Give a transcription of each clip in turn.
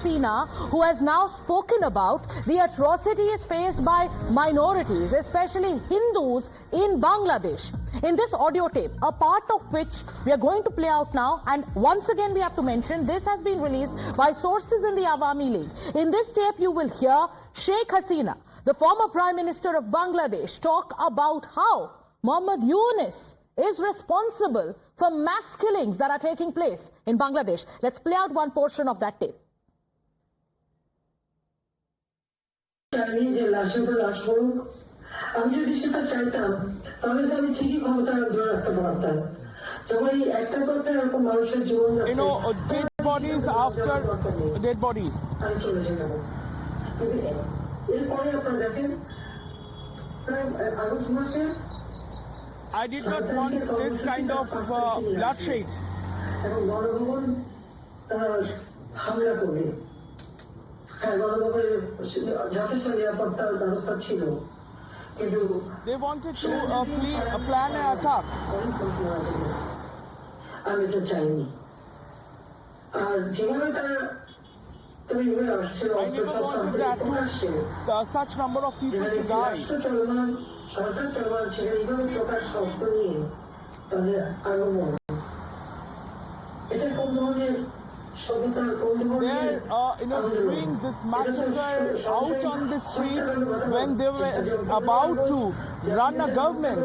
Hasina, who has now spoken about the atrocities faced by minorities, especially Hindus in Bangladesh. In this audio tape, a part of which we are going to play out now, and once again we have to mention this has been released by sources in the Awami League. In this tape you will hear Sheikh Hasina, the former Prime Minister of Bangladesh, talk about how Mohammed Yunus is responsible for mass killings that are taking place in Bangladesh. Let's play out one portion of that tape. You know, dead bodies after dead bodies. I did not want this kind of bloodshed. They wanted to plan an attack. I never wanted that such number of people to die. They're doing this massacre out on the streets when they were about to run a government.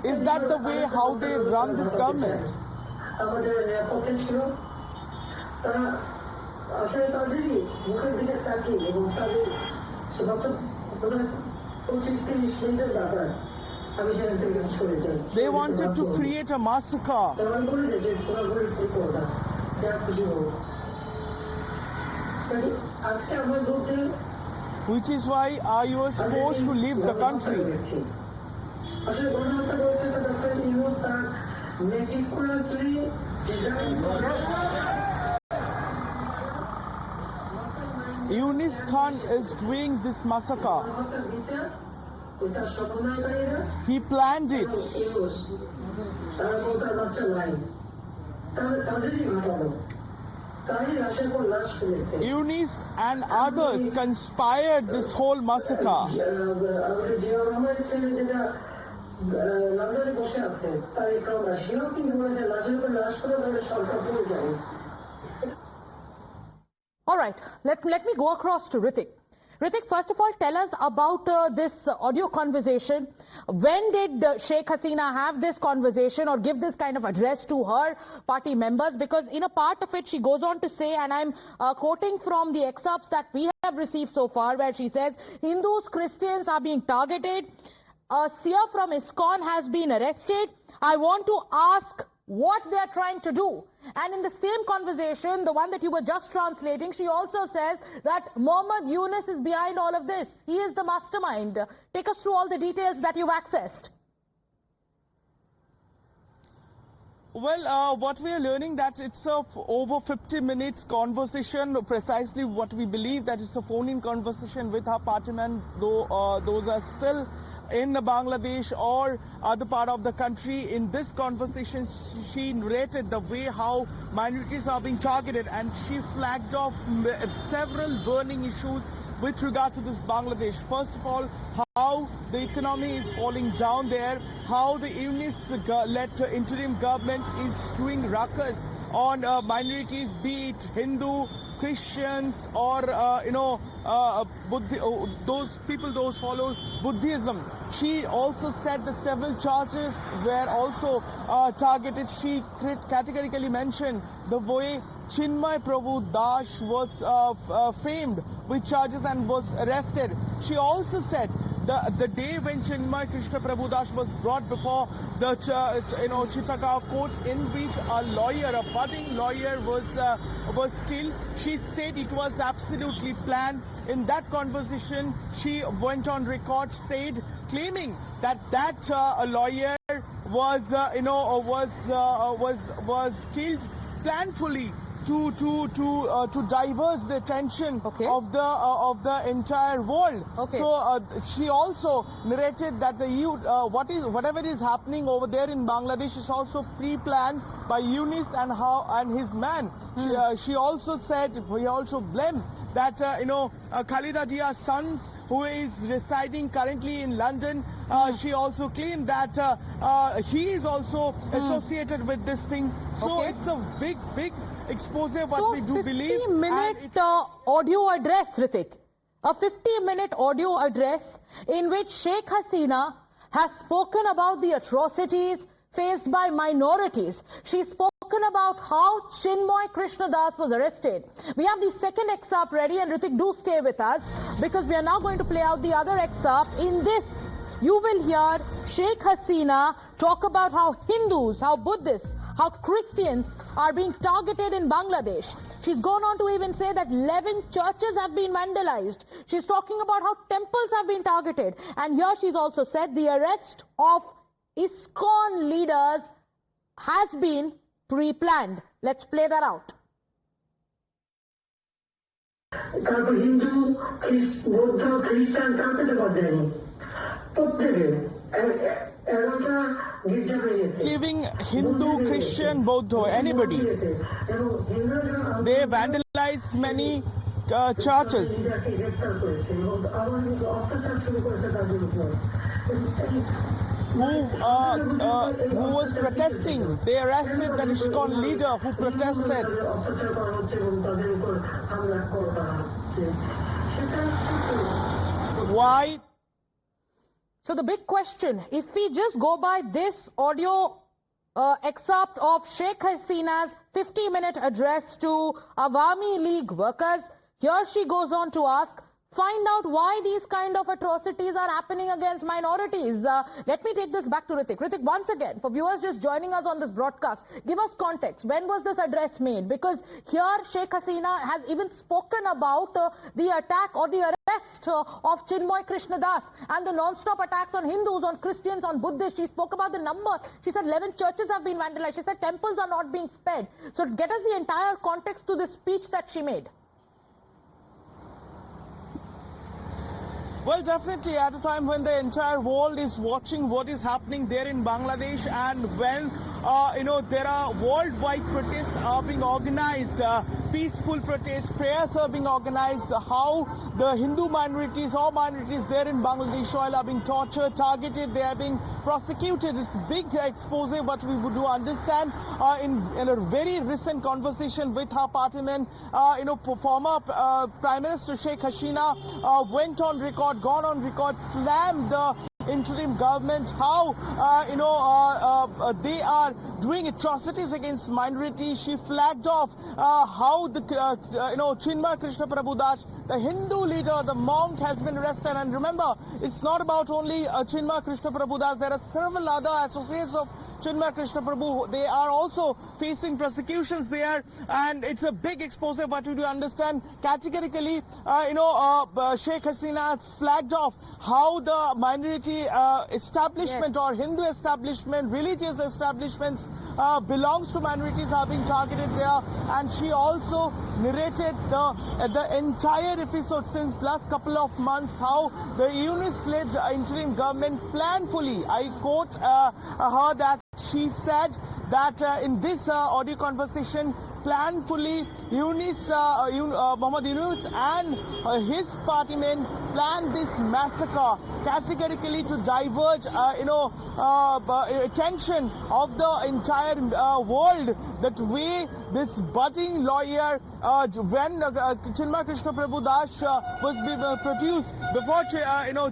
Is that the way how they run this government? They wanted to create a massacre. Which is why you were supposed to leave the country. Yunus Khan is doing this massacre. He planned it. Yunus and others conspired this whole massacre. All right, let me go across to Ritik. Ritik, first of all, tell us about this audio conversation. When did Sheikh Hasina have this conversation or give this kind of address to her party members? Because in a part of it, she goes on to say, and I'm quoting from the excerpts that we have received so far, where she says, Hindus, Christians are being targeted. A seer from ISKCON has been arrested. I want to ask what they are trying to do. And in the same conversation, the one that you were just translating, she also says that Mohammed Yunus is behind all of this. He is the mastermind. Take us through all the details that you've accessed. Well, what we are learning that it's a over 50 minutes conversation, precisely what we believe that it's a phone-in conversation with her partymen, though those are still in Bangladesh or other part of the country. In this conversation, she narrated the way how minorities are being targeted, and she flagged off several burning issues with regard to this Bangladesh. First of all, how the economy is falling down there, how the Yunus-led interim government is doing ruckus on minorities, be it Hindu, Christians, or those people those follow Buddhism. She also said the several charges were also targeted. She categorically mentioned the way Chinmay Prabhu Das was framed with charges and was arrested. She also said the day when Chinmay Krishna Prabhu Das was brought before the Chittagong court, in which a lawyer, a budding lawyer, was killed. She said it was absolutely planned. In that conversation, she went on record, claiming that a lawyer was killed planfully. to divert the attention of the entire world. So she also narrated that the EU, whatever is happening over there in Bangladesh is also pre-planned by Yunus and his man. She also said, we also blamed that Khalida Jia's sons, who is residing currently in London, she also claimed that he is also associated with this thing. So it's a big expose what we do believe. 50-minute audio address, Ritik. A 50-minute audio address in which Sheikh Hasina has spoken about the atrocities faced by minorities. She's spoken about how Chinmoy Krishnadas was arrested. We have the second excerpt ready, and Ritik, do stay with us because we are now going to play out the other excerpt. In this, you will hear Sheikh Hasina talk about how Hindus, how Buddhists, how Christians are being targeted in Bangladesh. She's gone on to even say that 11 churches have been vandalized. She's talking about how temples have been targeted. And here she's also said the arrest of ISKCON leaders has been pre-planned. Let's play that out. Giving Hindu, Christian, Buddha, anybody. They vandalized many churches. Who was protesting. They arrested the ISKCON leader who protested. Why? So the big question, if we just go by this audio excerpt of Sheikh Hasina's 50-minute address to Awami League workers, here she goes on to ask, find out why these kind of atrocities are happening against minorities. Let me take this back to Ritik. Ritik, once again, for viewers just joining us on this broadcast, give us context. When was this address made? Because here Sheikh Hasina has even spoken about the attack or the arrest of Chinmoy Krishnadas and the non-stop attacks on Hindus, on Christians, on Buddhists. She spoke about the number. She said 11 churches have been vandalized. She said temples are not being spared. So get us the entire context to this speech that she made. Well, definitely at a time when the entire world is watching what is happening there in Bangladesh, and when there are worldwide protests are being organized, peaceful protests, prayers are being organized, how the Hindu minorities or minorities there in Bangladesh soil are being tortured, targeted, they are being prosecuted. It's a big expose what we would do understand in a very recent conversation with her partyman, former Prime Minister Sheikh Hasina went on record, gone on record, slammed the interim government, how they are doing atrocities against minorities. She flagged off how the Chinmoy Krishna Prabhudas, the Hindu leader, the monk, has been arrested. And remember, it's not about only Chinmoy Krishna Prabhudas. There are several other associates of Chinmoy Krishna Prabhu. They are also facing persecutions there, and it's a big expose what we do understand. Categorically, Sheikh Hasina flagged off how the minority establishment or Hindu establishment, religious establishments belongs to minorities are being targeted there. And she also narrated the entire episode since last couple of months, how the Yunus-led interim government planfully, I quote her, that she said that in this audio conversation, planfully Mohammed Yunus and his partymen planned this massacre categorically to diverge attention of the entire world, that way this budding lawyer, when Chinmoy Krishna Prabhudas was produced before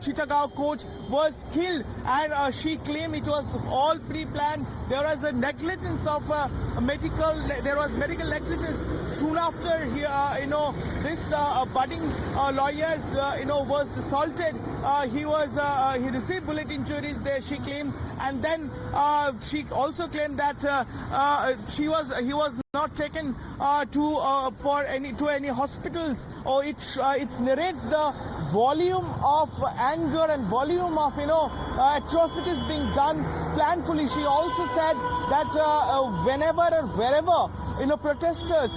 Chittagong court, was killed, and she claimed it was all pre-planned. There was a negligence of medical negligence. Soon after this budding lawyer was assaulted, he received bullet injuries there, she claimed, and then she also claimed that he was not taken to any hospitals. Or it narrates the volume of anger and volume of atrocities being done planfully. She also said that whenever or wherever, protesters,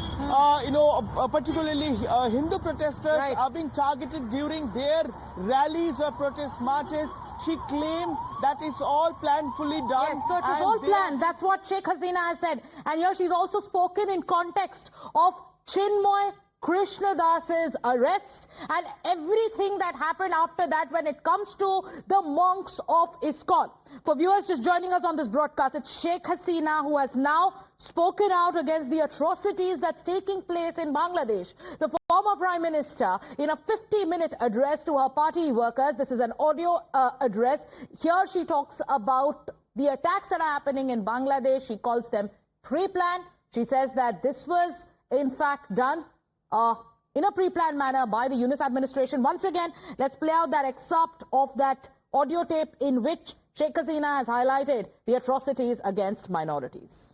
particularly Hindu protesters are being targeted during their rallies or protest marches, she claimed that it's all planfully done. Yes, so it was all planned. That's what Sheikh Hasina has said. And here she's also spoken in context of Chinmoy Krishnadas's arrest and everything that happened after that when it comes to the monks of ISKCON. For viewers just joining us on this broadcast, it's Sheikh Hasina who has now spoken out against the atrocities that's taking place in Bangladesh. The former Prime Minister, in a 50-minute address to her party workers, this is an audio address, here she talks about the attacks that are happening in Bangladesh. She calls them pre-planned. She says that this was in fact done in a pre-planned manner by the Yunus administration. Once again, let's play out that excerpt of that audio tape in which Sheikh Hasina has highlighted the atrocities against minorities.